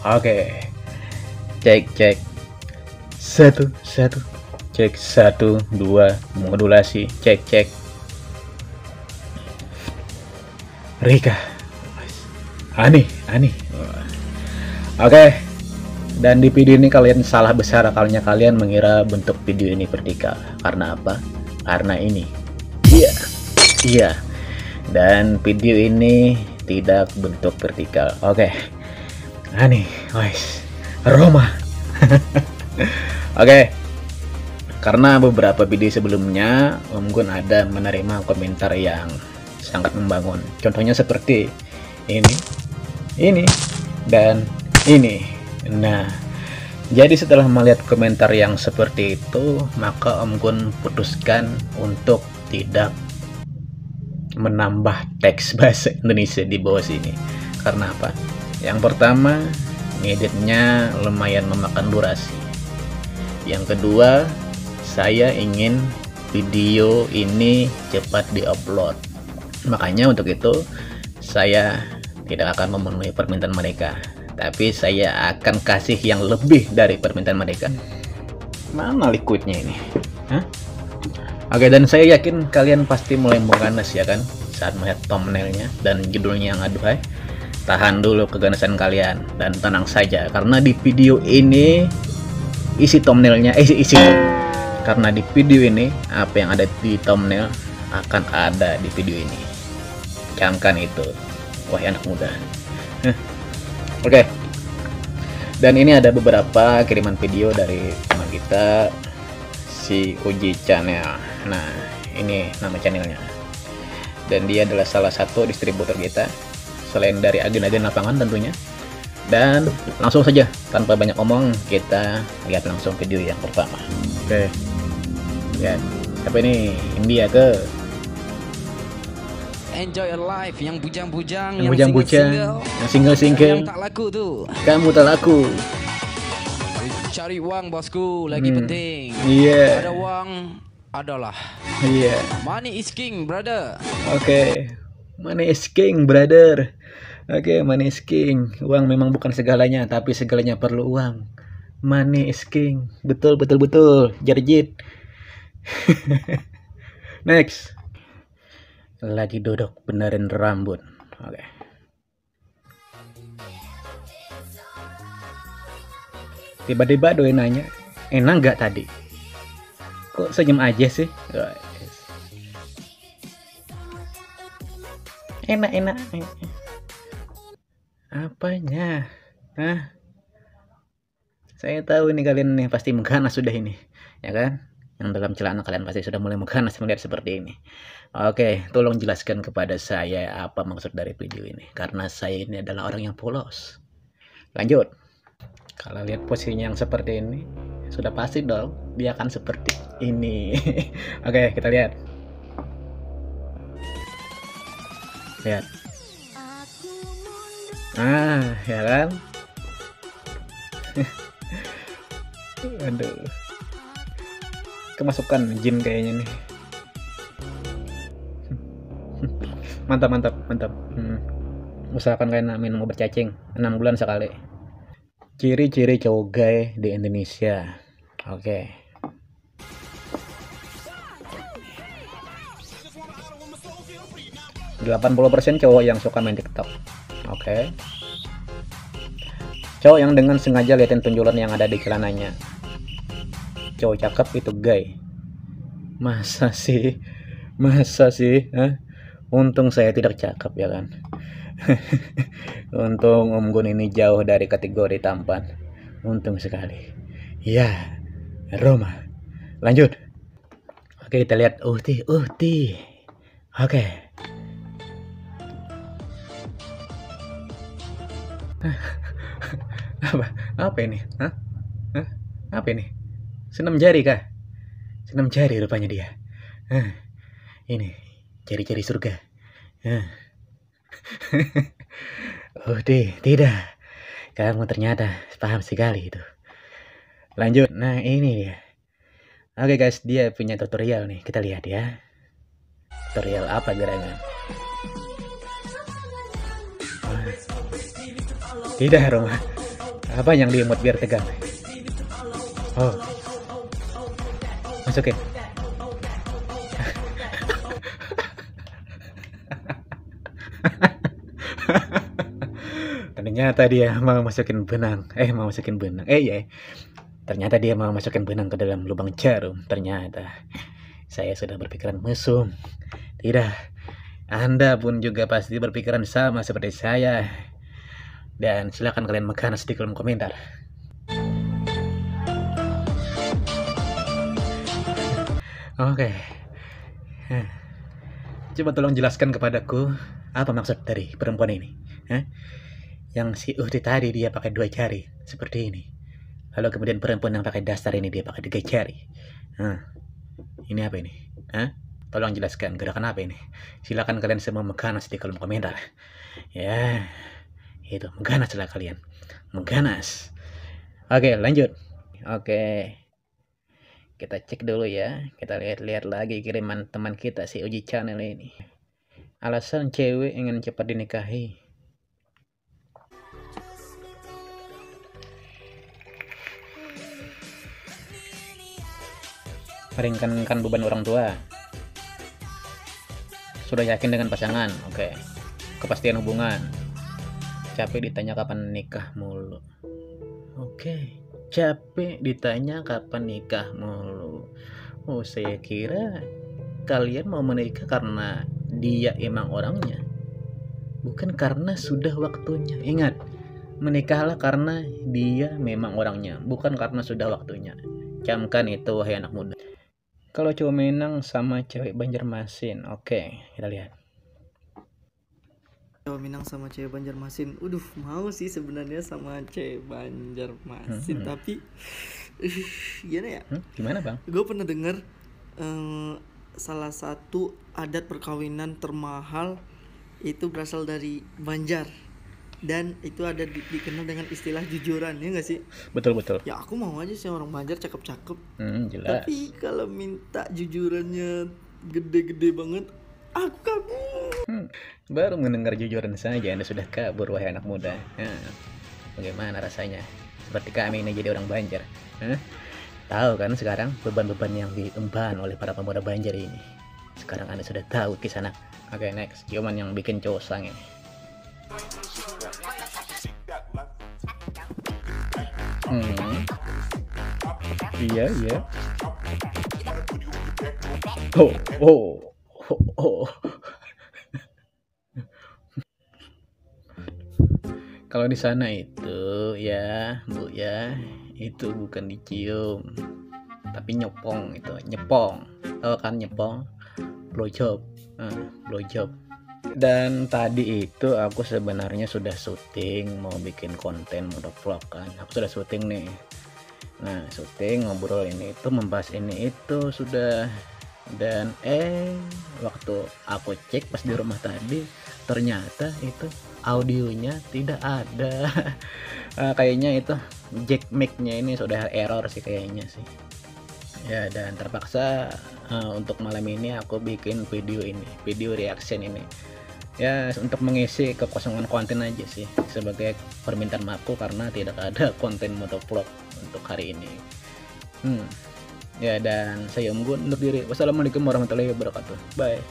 Oke, cek satu satu, cek satu dua, modulasi, cek Rika, aneh. Oke, dan di video ini kalian salah besar akalnya, kalian mengira bentuk video ini vertikal. Karena apa? Karena ini, iya, dan video ini tidak bentuk vertikal. Oke, aneh, guys, Roma. Oke, karena beberapa video sebelumnya Om Gun ada menerima komentar yang sangat membangun. Contohnya seperti ini, dan ini. Nah, jadi setelah melihat komentar yang seperti itu, maka Om Gun putuskan untuk tidak menambah teks bahasa Indonesia di bawah sini. Karena apa? Yang pertama, ngeditnya lumayan memakan durasi. Yang kedua, saya ingin video ini cepat diupload. Makanya untuk itu saya tidak akan memenuhi permintaan mereka, tapi saya akan kasih yang lebih dari permintaan mereka. Mana liquidnya ini? Hah? Oke, dan saya yakin kalian pasti mulai mengganas ya kan saat melihat thumbnailnya dan judulnya yang aduhai. Tahan dulu keganasan kalian dan tenang saja, karena di video ini isi thumbnailnya karena di video ini apa yang ada di thumbnail akan ada di video ini. Camkan itu, wahai anak muda. Oke. Dan ini ada beberapa kiriman video dari teman kita, si Uji Channel. Nah, ini nama channelnya. Dan dia adalah salah satu distributor kita, selain dari agen-agen lapangan tentunya. Dan langsung saja, tanpa banyak omong, kita lihat langsung video yang pertama. Oke. Lihat, apa ini? India ke? Enjoy your life, yang bujang-bujang, yang single-single, yang tak laku tuh. Kamu tak laku. Cari uang bosku, lagi penting. Iya. Ada uang adalah. Iya. Money is king, brother. Oke. Money is king, brother. Oke, money is king. Uang memang bukan segalanya, tapi segalanya perlu uang. Money is king. Betul. Jarjit. Next. Lagi duduk benerin rambut. Oke. Tiba-tiba doi nanya, enak nggak tadi? Kok senyum aja sih? Enak. Apanya? Hah? Saya tahu ini kalian nih pasti mengganas sudah ini, ya kan? Yang dalam celana kalian pasti sudah mulai mengganas melihat seperti ini. Oke, tolong jelaskan kepada saya apa maksud dari video ini, karena saya ini adalah orang yang polos. Lanjut. Kalau lihat posisinya yang seperti ini, sudah pasti dong dia akan seperti ini. Oke, kita lihat. Lihat. Ya kan? Aduh. Kemasukan jin kayaknya nih. Mantap. Usahakan kalian minum obat cacing 6 bulan sekali. Ciri-ciri cowok gay di Indonesia. Oke. 80% cowok yang suka main TikTok. Oke. Cowok yang dengan sengaja liatin tunjulan yang ada di celananya. Cowok cakep itu gay. Masa sih? Hah? Untung saya tidak cakep ya kan. Untung Om Gun ini jauh dari kategori tampan. Untung sekali. Ya, Roma. Lanjut. Oke, kita lihat Uhti. Oke. Apa ini? Hah? Apa ini? Senam jari kah? Senam jari rupanya dia. Ini jari-jari surga. Tidak. Kamu ternyata paham sekali itu. Lanjut. Nah, ini dia. Oke guys, dia punya tutorial nih. Kita lihat ya. Tutorial apa gerangan? Tidak, Roma. Apa yang diemut biar tegang? Oh, masukin. Ternyata dia mau masukin benang. Mau masukin benang. Ya. Ternyata dia mau masukin benang ke dalam lubang jarum. Ternyata saya sudah berpikiran mesum. Tidak. Anda pun juga pasti berpikiran sama seperti saya. Dan silakan kalian mengganas di kolom komentar. Oke. Coba tolong jelaskan kepadaku apa maksud dari perempuan ini. Yang si Uhti tadi dia pakai 2 jari seperti ini. Lalu kemudian perempuan yang pakai dasar ini dia pakai 3 jari. Ini apa ini? Tolong jelaskan gerakan apa ini. Silakan kalian semua mengganas di kolom komentar. Ya, itu mengganaslah kalian. Mengganas. Oke, lanjut. Oke. Kita cek dulu ya. Kita lihat-lihat lagi kiriman teman kita si Uji Channel ini. Alasan cewek ingin cepat dinikahi. Meringankan beban orang tua. Sudah yakin dengan pasangan. Oke. Kepastian hubungan. Capek ditanya kapan nikah mulu. Oke. Capek ditanya kapan nikah mulu. Saya kira kalian mau menikah karena dia emang orangnya, bukan karena sudah waktunya. Ingat, menikahlah karena dia memang orangnya, bukan karena sudah waktunya. Camkan itu wahai anak muda. Kalau cowok Minang sama cewek Banjarmasin, oke, kita lihat. Cowok Minang sama cewek Banjarmasin, mau sih sebenarnya sama cewek Banjarmasin, tapi gimana ya? Gimana bang? Gue pernah dengar salah satu adat perkawinan termahal itu berasal dari Banjar. Dan itu ada dikenal dengan istilah jujuran, ya nggak sih? Betul. Ya aku mau aja sih orang Banjar cakep-cakep. Jelas. Tapi kalau minta jujurannya gede-gede banget, aku kabur. Baru mendengar jujuran saja Anda sudah kabur wahai anak muda. Bagaimana rasanya? Seperti kami ini jadi orang Banjar. Tahu kan sekarang beban-beban yang diemban oleh para pemuda Banjar ini. Sekarang Anda sudah tahu kisah. Oke, next. Cuman yang bikin cowok sang ini. Iya. Oh. Kalau di sana itu ya, Bu ya, itu bukan dicium, tapi nyepong itu, nyepong. Tahu kan nyepong? Blowjob. Dan tadi itu aku sebenarnya sudah syuting mau bikin konten motovlog kan. Aku sudah syuting nih. Nah, syuting ngobrol ini itu membahas ini itu sudah, dan waktu aku cek pas di rumah tadi ternyata itu audionya tidak ada. Kayaknya itu jack mic-nya ini sudah error sih kayaknya sih. Ya, dan terpaksa untuk malam ini aku bikin video reaction ini. Ya, untuk mengisi kekosongan konten aja sih, sebagai permintaan maafku karena tidak ada konten motovlog untuk hari ini. Ya, dan saya undur diri. Wassalamualaikum warahmatullahi wabarakatuh. Bye.